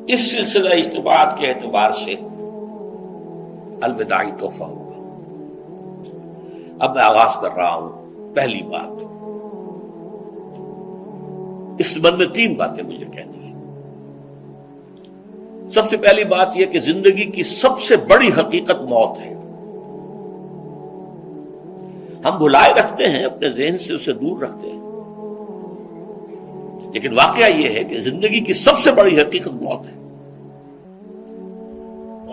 اس سلسلہ اجتماعات کے اعتبار سے الوداعی تحفہ ہوگا۔ اب میں آغاز کر رہا ہوں۔ پہلی بات، اس سبب میں 3 باتیں مجھے کہنی ہیں۔ سب سے پہلی بات یہ کہ زندگی کی سب سے بڑی حقیقت موت ہے۔ ہم بھلائے رکھتے ہیں، اپنے ذہن سے اسے دور رکھتے ہیں، لیکن واقعہ یہ ہے کہ زندگی کی سب سے بڑی حقیقت موت ہے۔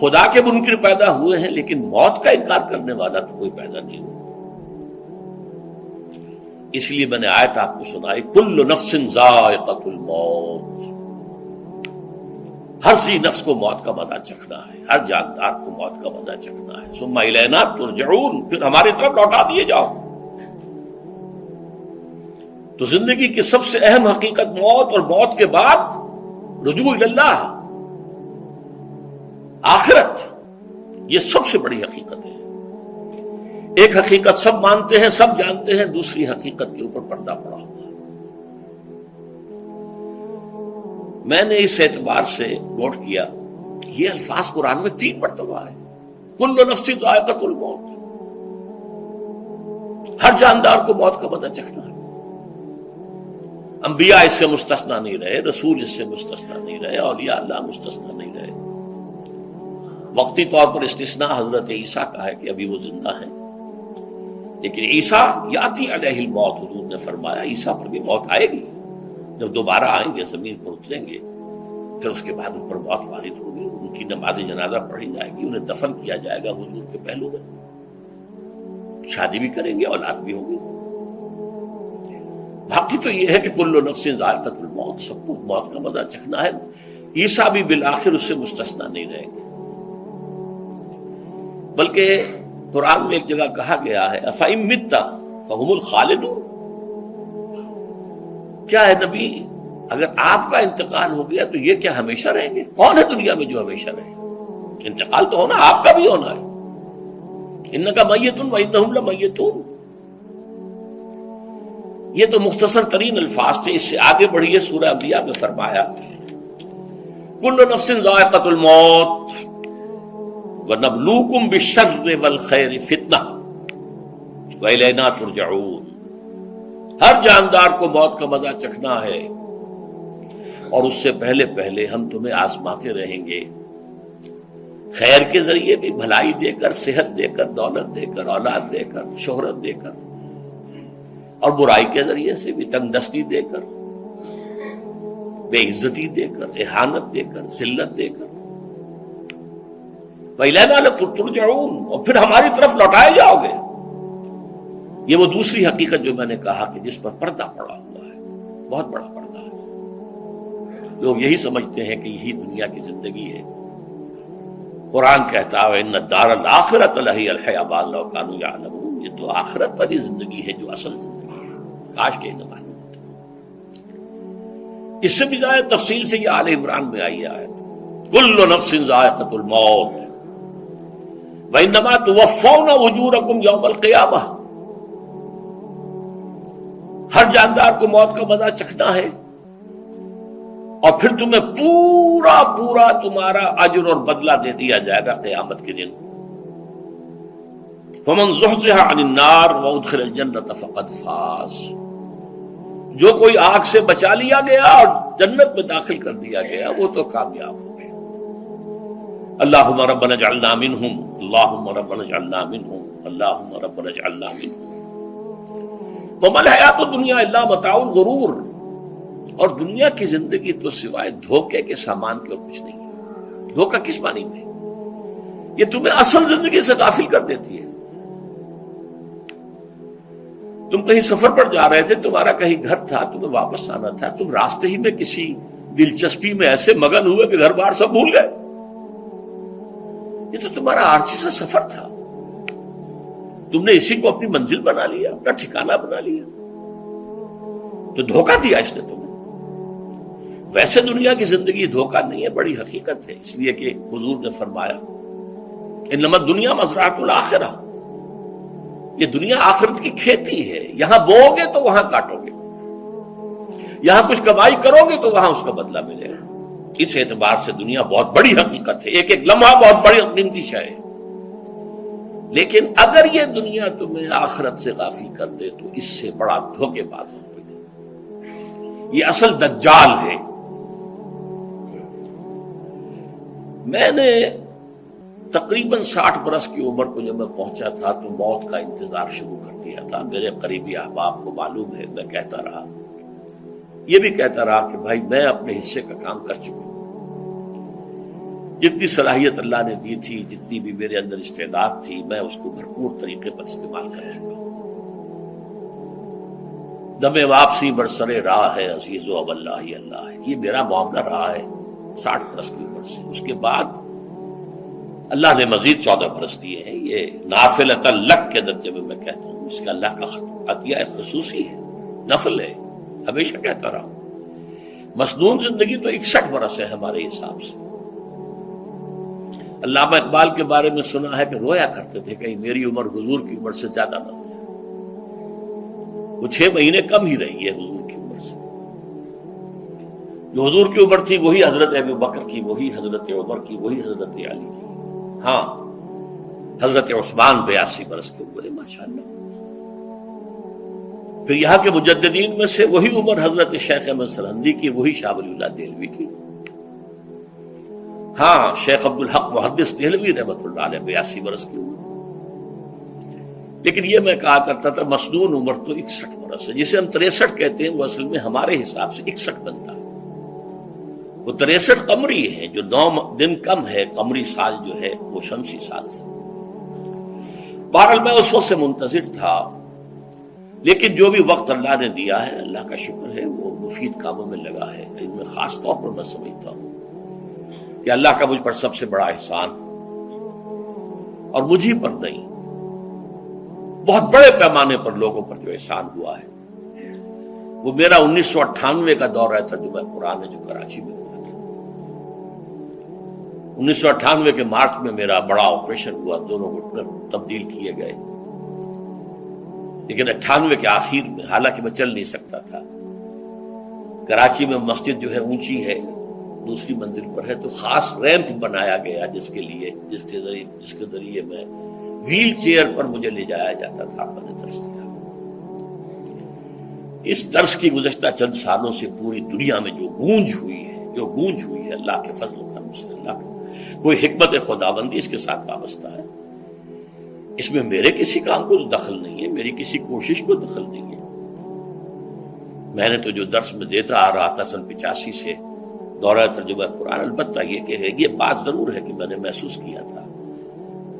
خدا کے منکر پیدا ہوئے ہیں، لیکن موت کا انکار کرنے والا تو کوئی پیدا نہیں ہوا۔ اس لیے میں نے آیت آپ کو سنائی، کل نفس ذائقۃ الموت، ہر سی نفس کو موت کا مزہ چکھنا ہے، ہر جاندار کو موت کا مزہ چکھنا ہے۔ ثم الینا ترجعون، پھر ہماری طرف لوٹا دیے جاؤ۔ تو زندگی کی سب سے اہم حقیقت موت، اور موت کے بعد رجوع اللہ، آخرت، یہ سب سے بڑی حقیقت ہے۔ ایک حقیقت سب مانتے ہیں، سب جانتے ہیں، دوسری حقیقت کے اوپر پردہ پڑا ہوا ہے۔ میں نے اس اعتبار سے نوٹ کیا، یہ الفاظ قرآن میں 3 مرتبہ ہے، کل نفس ذائقۃ الموت، ہر جاندار کو موت کا مزہ چکھنا ہے۔ انبیاء اس سے مستثنا نہیں رہے، رسول اس سے مستثنا نہیں رہے، اولیاء اللہ مستثنا نہیں رہے۔ وقتی طور پر استثناء حضرت عیسیٰ کا ہے کہ ابھی وہ زندہ ہیں، لیکن عیسیٰ یاتی علیہ الموت، حضور نے فرمایا عیسیٰ پر بھی موت آئے گی، جب دوبارہ آئیں گے زمین پر اتریں گے، پھر اس کے بعد ان پر موت وارد ہوگی، ان کی نماز جنازہ پڑھی جائے گی، انہیں دفن کیا جائے گا حضور کے پہلو میں، شادی بھی کریں گے، اولاد بھی ہوگی۔ باقی تو یہ ہے کہ کل نفس ذائقۃ الموت، سب کو موت کا مزہ چکھنا ہے۔ عیسیٰ بھی بالآخر اس سے مستثنا نہیں رہیں گے، بلکہ قرآن میں ایک جگہ کہا گیا ہے أَفَإِن مِتَّ فَهُمُ الْخَالِدُونَ، کیا ہے نبی، اگر آپ کا انتقال ہو گیا تو یہ کیا ہمیشہ رہیں گے؟ کون ہے دنیا میں جو ہمیشہ رہے؟ انتقال تو ہونا، آپ کا بھی ہونا ہے۔ إِنَّكَ مَيِّتٌ وَإِنَّهُمْ لَمَيِّتُونَ، یہ تو مختصر ترین الفاظ تھے۔ اس سے آگے بڑھیے، سورہ انبیاء میں فرمایا کل نفس ذائقۃ الموت وَنَبْلُوكُمْ بِالشَّرِّ وَالْخَيْرِ فِتْنَةً وَإِلَيْنَا تُرْجَعُونَ، ہر جاندار کو موت کا مزہ چکھنا ہے، اور اس سے پہلے پہلے ہم تمہیں آزماتے رہیں گے، خیر کے ذریعے بھی، بھلائی دے کر، صحت دے کر، دولت دے کر، اولاد دے کر، شہرت دے کر، اور برائی کے ذریعے سے بھی، تنگ دستی دے کر، بے عزتی دے کر، اہانت دے کر، ذلت دے کر، وَإِلَيْنَا تُرْجَعُونَ، اور پھر ہماری طرف لوٹائے جاؤ گے۔ یہ وہ دوسری حقیقت جو میں نے کہا کہ جس پر پردہ پڑا ہوا ہے، بہت بڑا پردہ ہے۔ لوگ یہی سمجھتے ہیں کہ یہی دنیا کی زندگی ہے۔ قرآن کہتا ہے إِنَّ الدَّارَ الْآخِرَةَ لَهِيَ الْحَيَوَانُ لَوْ كَانُوا يَعْلَمُونَ، یہ تو آخرت والی زندگی ہے جو اصل زندگی ہے، کاش کہ انہیں معلوم ہوتا۔ اس سے بھی زیادہ تفصیل سے یہ آل عمران میں آئی آیت، كُلُّ نَفْسٍ ذَائِقَةُ الْمَوْتِ وَإِنَّمَا تُوَفَّوْنَ أُجُورَكُمْ يَوْمَ الْقِيَامَةِ، ہر جاندار کو موت کا مزہ چکھنا ہے، اور پھر تمہیں پورا پورا تمہارا اجر اور بدلہ دے دیا جائے گا قیامت کے دن۔ فَمَنْ زُحْزِحَ عَنِ النَّارِ وَأُدْخِلَ الْجَنَّةَ فَقَدْ فَازَ، جو کوئی آگ سے بچا لیا گیا اور جنت میں داخل کر دیا گیا وہ تو کامیاب ہو گیا۔ اللہم ربنا اجعلنا منہم، اللہم ربنا اجعلنا منہم، اللہم ربنا اجعلنا منہم۔ وَمَا الْحَيَاةُ الدُّنْيَا إِلَّا مَتَاعُ الْغُرُورِ، اور دنیا کی زندگی تو سوائے دھوکے کے سامان کے اور کچھ نہیں ہے۔ دھوکہ کس معنی میں؟ یہ تمہیں اصل زندگی سے غافل کر دیتی ہے۔ تم کہیں سفر پر جا رہے تھے، تمہارا کہیں گھر تھا، تمہیں واپس آنا تھا، تم راستے ہی میں کسی دلچسپی میں ایسے مگن ہوئے کہ گھر بار سب بھول گئے۔ یہ تو تمہارا عارضی سا سفر تھا، تم نے اسی کو اپنی منزل بنا لیا، اپنا ٹھکانہ بنا لیا، تو دھوکہ دیا اس نے تمہیں۔ ویسے دنیا کی زندگی دھوکہ نہیں ہے، بڑی حقیقت ہے، اس لیے کہ حضور نے فرمایا انما الدنیا مزرعۃ الآخرہ، یہ دنیا آخرت کی کھیتی ہے، یہاں بو گے تو وہاں کاٹو گے، یہاں کچھ کمائی کرو گے تو وہاں اس کا بدلہ ملے گا۔ اس اعتبار سے دنیا بہت بڑی حقیقت ہے، ایک ایک لمحہ بہت بڑی قیمتی شے ہے، لیکن اگر یہ دنیا تمہیں آخرت سے غافل کر دے تو اس سے بڑا دھوکے باز ہو گئے۔ یہ اصل دجال ہے۔ میں نے تقریباً 60 برس کی عمر کو جب میں پہنچا تھا تو موت کا انتظار شروع کر دیا تھا۔ میرے قریبی احباب کو معلوم ہے، میں کہتا رہا، یہ بھی کہتا رہا کہ بھائی میں اپنے حصے کا کام کر چکا ہوں، جتنی صلاحیت اللہ نے دی تھی، جتنی بھی میرے اندر استعداد تھی، میں اس کو بھرپور طریقے پر استعمال کر چکا ہوں۔ دم واپسی برسرے راہ ہے عزیز و اب اللہ ہی اللہ ہے، یہ میرا معاملہ رہا ہے 60 برس کی عمر سے۔ اس کے بعد اللہ نے مزید 14 برس دیے ہیں۔ یہ نافلۃ لک کے درجے میں میں کہتا ہوں، اس کا اللہ کا عطیہ خصوصی ہے، نفل ہے، ہمیشہ کہتا رہا ہوں۔ مسنون زندگی تو 61 برس ہے ہمارے حساب سے۔ علامہ اقبال کے بارے میں سنا ہے کہ رویا کرتے تھے کہ میری عمر حضور کی عمر سے زیادہ نہ ہو جائے، وہ 6 مہینے کم ہی رہی ہے حضور کی عمر سے۔ جو حضور کی عمر تھی وہی حضرت ابو بکر کی، وہی حضرت عمر کی، وہی حضرت علی کی۔ ہاں، حضرت عثمان 82 برس کے ہوئے ماشاءاللہ۔ پھر یہاں کے مجددین میں سے وہی عمر حضرت شیخ احمد سرہندی کی، وہی شاہ ولی اللہ دہلوی کی۔ ہاں، شیخ عبدالحق محدث دہلوی رحمۃ اللہ علیہ 82 برس کی عمر۔ لیکن یہ میں کہا کرتا تھا مسنون عمر تو 61 برس ہے، جسے ہم 63 کہتے ہیں، وہ اصل میں ہمارے حساب سے 61 بنتا ہے۔ وہ 63 قمری ہے، جو 9 دن کم ہے، قمری سال جو ہے وہ شمسی سال سے۔ بہرحال میں اس وقت سے منتظر تھا، لیکن جو بھی وقت اللہ نے دیا ہے، اللہ کا شکر ہے، وہ مفید کاموں میں لگا ہے۔ ان میں خاص طور پر میں سمجھتا ہوں کہ اللہ کا مجھ پر سب سے بڑا احسان، اور مجھے پر نہیں، بہت بڑے پیمانے پر لوگوں پر جو احسان ہوا ہے، وہ میرا 1998 کا دورہ ترجمہ قرآن ہے جو کراچی میں ہوا تھا۔ 1998 کے مارچ میں میرا بڑا آپریشن ہوا، دونوں گھٹنے تبدیل کیے گئے، لیکن 98 کے آخر میں، حالانکہ میں چل نہیں سکتا تھا، کراچی میں مسجد جو ہے اونچی ہے، دوسری منزل پر ہے، تو خاص ریمپ بنایا گیا جس کے ذریعے میں ویل چیئر پر مجھے لے جایا جاتا تھا۔ میں نے درس دیا۔ اس درس کی گزشتہ چند سالوں سے پوری دنیا میں جو گونج ہوئی ہے اللہ کے فضل و کرم سے، اللہ کا کوئی حکمت خداوندی اس کے ساتھ وابستہ ہے۔ اس میں میرے کسی کام کو دخل نہیں ہے، میری کسی کوشش کو دخل نہیں ہے۔ میں نے تو جو درس میں دیتا آ رہا تھا سن 85 سے، دورہ ترجمہ قرآن، البتہ یہ بات ضرور ہے کہ میں نے محسوس کیا تھا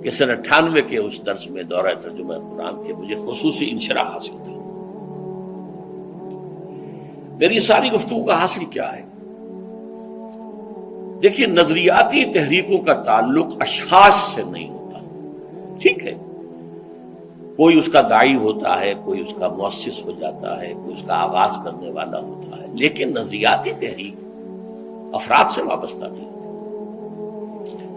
کہ سن 98 کے اس درس میں دورہ ترجمہ قرآن کے مجھے خصوصی انشراح حاصل تھا۔ میری ساری گفتگو کا حاصل کیا ہے؟ دیکھیے، نظریاتی تحریکوں کا تعلق اشخاص سے نہیں ہوتا، ٹھیک ہے، کوئی اس کا داعی ہوتا ہے، کوئی اس کا مؤسس ہو جاتا ہے، کوئی اس کا آغاز کرنے والا ہوتا ہے، لیکن نظریاتی تحریک افراد سے وابستہ نہیں۔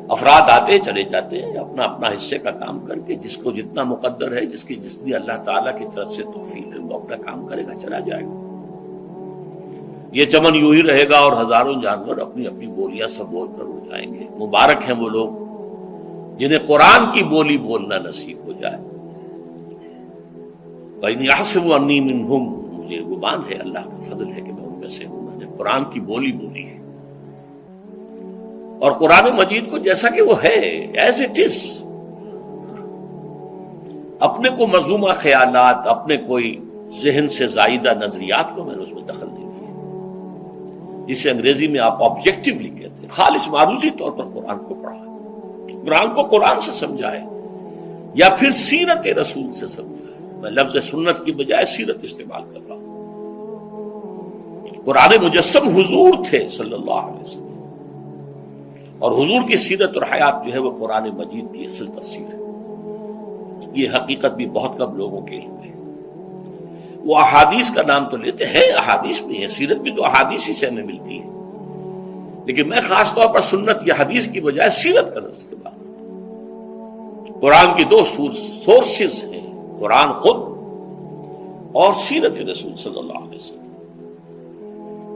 افراد آتے چلے جاتے ہیں اپنا اپنا حصے کا کام کر کے، جس کو جتنا مقدر ہے، جتنی اللہ تعالیٰ کی طرف سے توفیق ہے، وہ اپنا کام کرے گا، چلا جائے گا۔ یہ چمن یوں ہی رہے گا اور ہزاروں جانور اپنی اپنی بولیاں سب بول کر اڑ جائیں گے۔ مبارک ہیں وہ لوگ جنہیں قرآن کی بولی بولنا نصیب ہو جائے۔ وَإِنْ يَحْسَبُ أَنِّي مِنْهُمْ، مجھے گمان ہے، اللہ کا فضل ہے کہ میں ان میں سے ہوں، میں نے قرآن کی بولی بولی ہے، اور قرآن مجید کو جیسا کہ وہ ہے ایز اٹ از، اپنے کو مذمومہ خیالات، اپنے کوئی ذہن سے زائدہ نظریات کو میں نے اس میں دخل نہیں دیا، جسے انگریزی میں آپ آبجیکٹیولی کہتے ہیں، خالص معروضی طور پر قرآن کو پڑھا، قرآن کو قرآن سے سمجھائے، یا پھر سیرت رسول سے سمجھائے۔ میں لفظ سنت کی بجائے سیرت استعمال کر رہا ہوں۔ قرآن مجسم حضور تھے صلی اللہ علیہ وسلم، اور حضور کی سیرت اور حیات جو ہے وہ قرآن مجید کی اصل تفسیر ہے۔ یہ حقیقت بھی بہت کم لوگوں کے علم ہے۔ وہ احادیث کا نام تو لیتے ہیں، احادیث بھی ہے، سیرت بھی تو احادیث ہی سے ہمیں ملتی ہے، لیکن میں خاص طور پر سنت یا حدیث کی بجائے سیرت کا لفظ استعمال کرتا ہوں۔ قرآن کی 2 سورسز ہیں، قرآن خود اور سیرت رسول صلی اللہ علیہ وسلم۔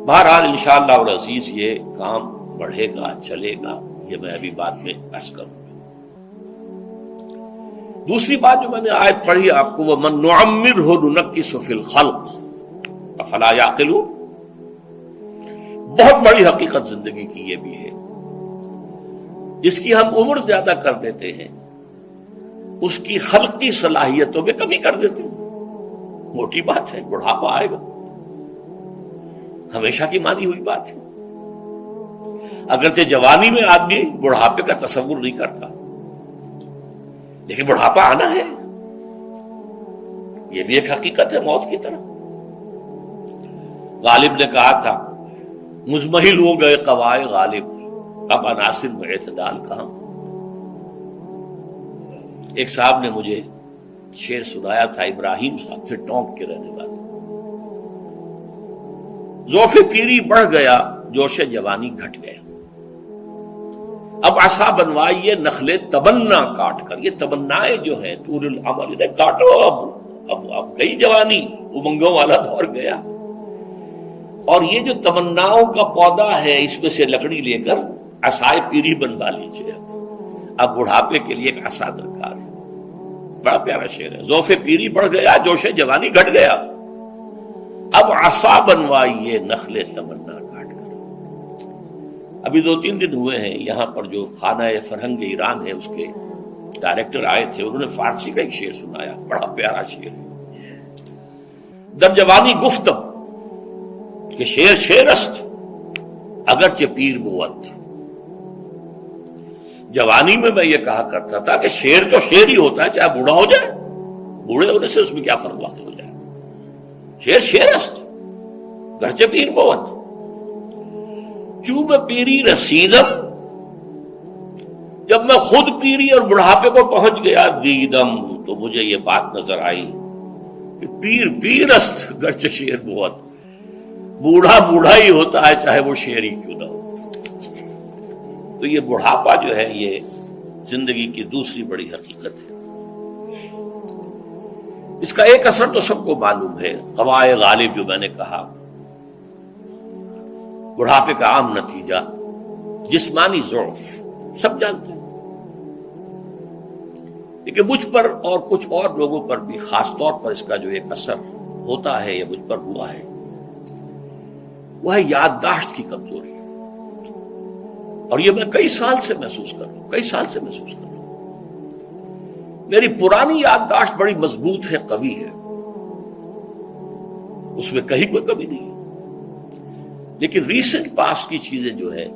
بہرحال انشاءاللہ العزیز یہ کام بڑھے گا، چلے گا، یہ میں ابھی بعد میں عرض کروں گا۔ دوسری بات جو میں نے آیت پڑھی آپ کو، وَمَن نُعَمِّرْهُ نُنَكِّسُ فِي الْخَلْقِ أَفَلَا يَعْقِلُونَ، بہت بڑی حقیقت زندگی کی یہ بھی ہے، جس کی ہم عمر زیادہ کر دیتے ہیں اس کی خلقی صلاحیتوں میں کمی کر دیتے ہیں۔ موٹی بات ہے، بڑھاپا آئے گا، ہمیشہ کی مانی ہوئی بات ہے۔ اگرچہ جوانی میں آدمی بڑھاپے کا تصور نہیں کرتا، لیکن بڑھاپا آنا ہے، یہ بھی ایک حقیقت ہے موت کی طرح۔ غالب نے کہا تھا مزمحل ہو گئے قوائے غالب، اب عناصر میں اعتدال کہاں۔ ایک صاحب نے مجھے شعر سنایا تھا، ابراہیم صاحب سے ٹونک کے رہنے والے، ذوق پیری بڑھ گیا، جوش جوانی گھٹ گیا، اب عصا بنوائیے نخلے تمنا کاٹ کر۔ یہ تمنائیں جو ہیں طول العمر، انہیں کاٹو، اب گئی جوانی، امنگوں والا دور گیا، اور یہ جو تمناؤں کا پودا ہے اس میں سے لکڑی لے کر عصائے پیری بنوا لیجیے، اب بڑھاپے کے لیے ایک عصا درکار ہے۔ بڑا پیارا شعر ہے، ذوق پیری بڑھ گیا، جوش جوانی گھٹ گیا، اب عصا بنوائیے نخلے تمنا کاٹ کر۔ ابھی 2-3 دن ہوئے ہیں یہاں پر جو خانہ فرہنگ ایران ہے اس کے ڈائریکٹر آئے تھے، انہوں نے فارسی کا ایک شعر سنایا، بڑا پیارا شعر ہے، در جوانی گفتم کہ شعر شعر است اگرچہ پیر بود۔ جوانی میں میں یہ کہا کرتا تھا کہ شعر تو شعر ہی ہوتا ہے، چاہے بوڑھا ہو جائے، بوڑھے ہونے سے اس میں کیا فرق واقع ہو جائے، شعر شعر است گرچہ پیر بود۔ چوں میں پیری رسیدم، جب میں خود پیری اور بڑھاپے کو پہنچ گیا، دیدم تو مجھے یہ بات نظر آئی کہ پیر پیر است گرچہ شعر بود، بوڑھا بوڑھا ہی ہوتا ہے چاہے وہ شعر ہی کیوں نہ ہو۔ تو یہ بڑھاپا جو ہے یہ زندگی کی دوسری بڑی حقیقت ہے۔ اس کا ایک اثر تو سب کو معلوم ہے، قوائے غالب جو میں نے کہا، بڑھاپے کا عام نتیجہ جسمانی ضعف، سب جانتے ہیں، لیکن مجھ پر اور کچھ اور لوگوں پر بھی خاص طور پر اس کا جو ایک اثر ہوتا ہے، یہ مجھ پر ہوا ہے، وہ ہے یادداشت کی کمزوری، اور یہ میں کئی سال سے محسوس کر رہا ہوں۔ میری پرانی یادداشت بڑی مضبوط ہے، قوی ہے، اس میں کہیں کوئی کمی نہیں، لیکن ریسنٹ پاس کی چیزیں جو ہے،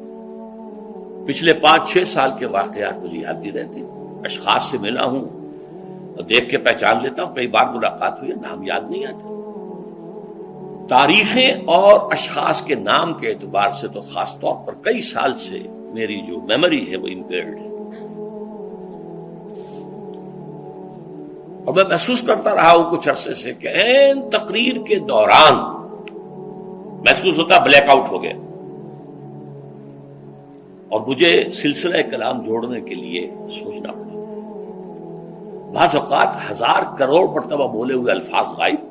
پچھلے 5-6 سال کے واقعات مجھے یاد نہیں رہتے، اشخاص سے ملا ہوں اور دیکھ کے پہچان لیتا ہوں، کئی بار ملاقات ہوئی ہے، نام یاد نہیں آتا، تاریخیں اور اشخاص کے نام کے اعتبار سے تو خاص طور پر کئی سال سے میری جو میموری ہے وہ امپیئرڈ ہے، اور میں محسوس کرتا رہا ہوں کچھ عرصے سے کہ عین تقریر کے دوران محسوس ہوتا بلیک آؤٹ ہو گیا، اور مجھے سلسلہ کلام جوڑنے کے لیے سوچنا پڑا، بعض اوقات 1000 کروڑ مرتبہ بولے ہوئے الفاظ غائب،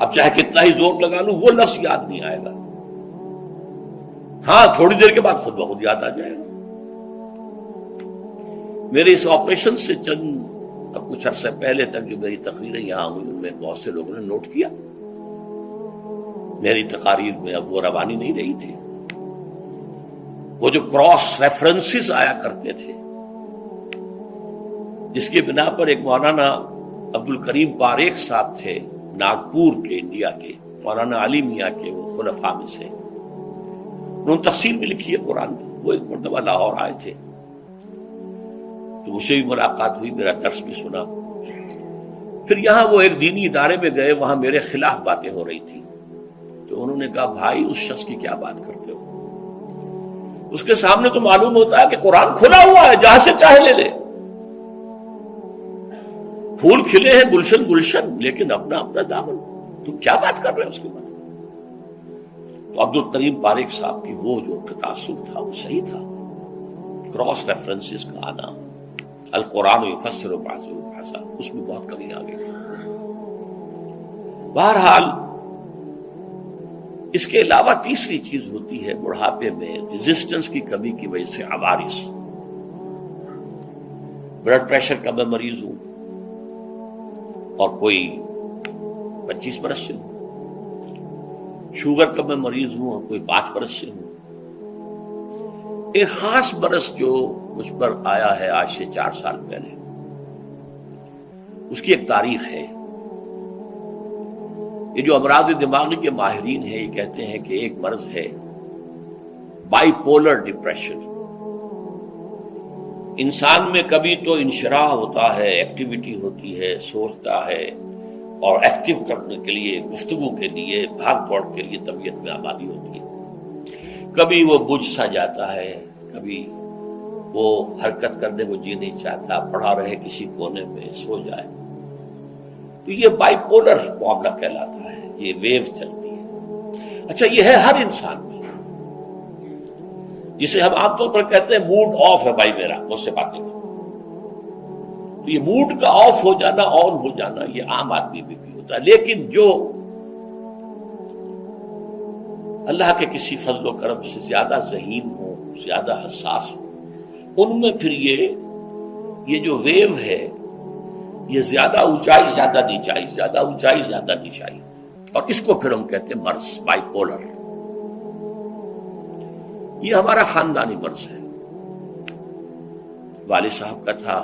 اب چاہے کتنا ہی زور لگا لوں وہ لفظ یاد نہیں آئے گا، ہاں تھوڑی دیر کے بعد خود بخود یاد آ جائے گا۔ میرے اس آپریشن سے اب کچھ عرصے پہلے تک جو میری تقریریں یہاں ہوئی ان میں بہت سے لوگوں نے نوٹ کیا، میری تقاریر میں اب وہ روانی نہیں رہی تھی، وہ جو کراس ریفرنسز آیا کرتے تھے، جس کی بنا پر ایک مولانا عبد الکریم پاریخ صاحب تھے ناگپور کے، انڈیا کے، مولانا علی میاں کے وہ خلفاء میں سے، انہوں نے تفسیر بھی لکھی ہے قرآن میں، وہ ایک مرتبہ لاہور آئے تھے تو مجھ سے بھی ملاقات ہوئی، میرا درس بھی سنا، پھر یہاں وہ ایک دینی ادارے میں گئے، وہاں میرے خلاف باتیں ہو رہی تھی، تو انہوں نے کہا بھائی اس شخص کی کیا بات کرتے ہو، اس کے سامنے تو معلوم ہوتا ہے کہ قرآن کھلا ہوا ہے، جہاں سے چاہے لے لے، پھول کھلے ہیں گلشن گلشن، لیکن اپنا اپنا دامن، تم کیا بات کر رہے ہیں اس کے بارے میں۔ تو عبد الکریم پاریخ صاحب کی وہ جو تاثر تھا وہ صحیح تھا، کراس ریفرنسز کا آنا، القرآن یفسر بعضہ بعضا، اس میں بہت کمی آ گئی۔ بہرحال اس کے علاوہ تیسری چیز ہوتی ہے بڑھاپے میں ریزسٹنس کی کمی کی وجہ سے عوارض. بلڈ پریشر کا میں مریض ہوں اور کوئی 25 برس سے ہوں، شوگر کا میں مریض ہوں اور کوئی 5 برس سے ہوں. ایک خاص برس جو مجھ پر آیا ہے آج سے 4 سال پہلے، اس کی ایک تاریخ ہے. یہ جو امراض دماغی کے ماہرین ہیں یہ کہتے ہیں کہ ایک مرض ہے بائی پولر ڈپریشن. انسان میں کبھی تو انشراح ہوتا ہے، ایکٹیویٹی ہوتی ہے، سوچتا ہے اور ایکٹیو کرنے کے لیے، گفتگو کے لیے، بھاگ دوڑ کے لیے طبیعت میں آبادی ہوتی ہے. کبھی وہ بجھ سا جاتا ہے، کبھی وہ حرکت کرنے کو جی نہیں چاہتا، پڑا رہے کسی کونے میں، سو جائے. تو یہ بائی پولر معاملہ کہلاتا ہے، یہ ویو چلتی ہے. اچھا یہ ہے ہر انسان میں، جسے ہم عام طور پر کہتے ہیں موڈ آف ہے بھائی میرا، مجھ سے باتیں کرو. تو یہ موڈ کا آف ہو جانا، آن ہو جانا، یہ عام آدمی بھی ہوتا ہے. لیکن جو اللہ کے کسی فضل و کرم سے زیادہ ذہین ہو، زیادہ حساس ہو، ان میں پھر یہ جو ویو ہے یہ زیادہ اونچائی زیادہ نیچائی، زیادہ اونچائی زیادہ نیچائی، اور اس کو پھر ہم کہتے ہیں مرض، بائی پولر. یہ ہمارا خاندانی مرض ہے. والد صاحب کا تھا،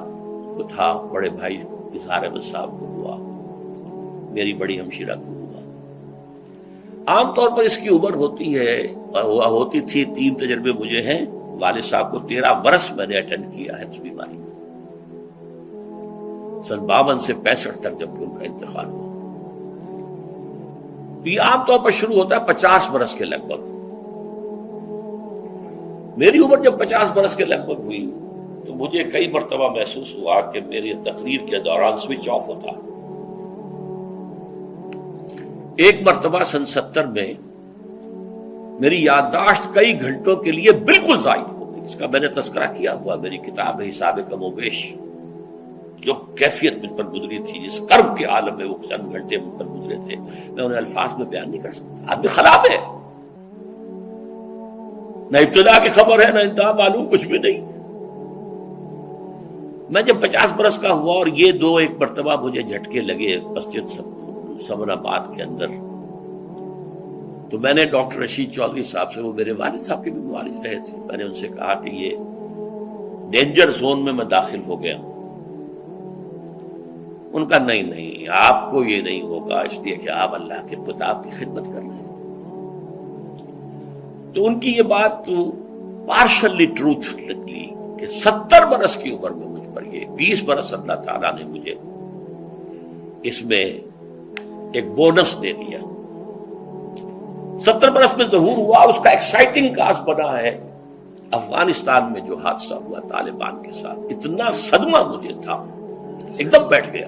بڑے بھائی اظہار احمد صاحب کو ہوا، میری بڑی ہمشیرہ کو ہوا. عام طور پر اس کی عمر ہوتی ہے، ہوتی تھی 3 تجربے مجھے ہیں. والد صاحب کو 13 برس میں نے اٹینڈ کیا ہے اس بیماری میں، سن 52 سے 65 تک جب کہ ان کا انتقال ہوا. تو یہ عام طور پر شروع ہوتا ہے 50 برس کے لگ بھگ. میری عمر جب 50 برس کے لگ بھگ ہوئی تو مجھے کئی مرتبہ محسوس ہوا کہ میری تقریر کے دوران سوئچ آف ہوتا. ایک مرتبہ سن 70 میں میری یادداشت کئی گھنٹوں کے لیے بالکل ضائع ہو گئی. اس کا میں نے تذکرہ کیا ہوا، میری کتاب ہے حساب کم و بیش. جو کیفیت مجھ پر گزری تھی، جس کرب کے عالم میں وہ چند گھنٹے مجھ پر گزرے تھے، میں انہیں الفاظ میں بیان نہیں کر سکتا. آدمی خراب ہے، نہ ابتدا کی خبر ہے نہ انتہا معلوم، کچھ بھی نہیں. میں جب 50 برس کا ہوا اور یہ ایک مرتبہ مجھے جھٹکے لگے مسجد سمن آباد کے اندر، تو میں نے ڈاکٹر رشید چودھری صاحب سے، وہ میرے والد صاحب کے بھی معالج رہے تھے، میں نے ان سے کہا کہ یہ ڈینجر زون میں داخل ہو گیا ہوں. ان کا نہیں، آپ کو یہ نہیں ہوگا، اس لیے کہ آپ اللہ کے کتاب کی خدمت کر رہے ہیں. تو ان کی یہ بات پارشلی ٹروتھ نکلی کہ 70 برس کی عمر میں مجھ پر یہ 20 برس اللہ تعالیٰ نے مجھے اس میں ایک بونس دے دیا. 70 برس میں ظہور ہوا. اس کا ایکسائٹنگ کاز بنا ہے افغانستان میں جو حادثہ ہوا طالبان کے ساتھ. اتنا صدمہ مجھے تھا، ایک دم بیٹھ گیا.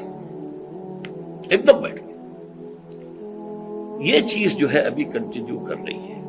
یہ چیز جو ہے ابھی کنٹینیو کر رہی ہے.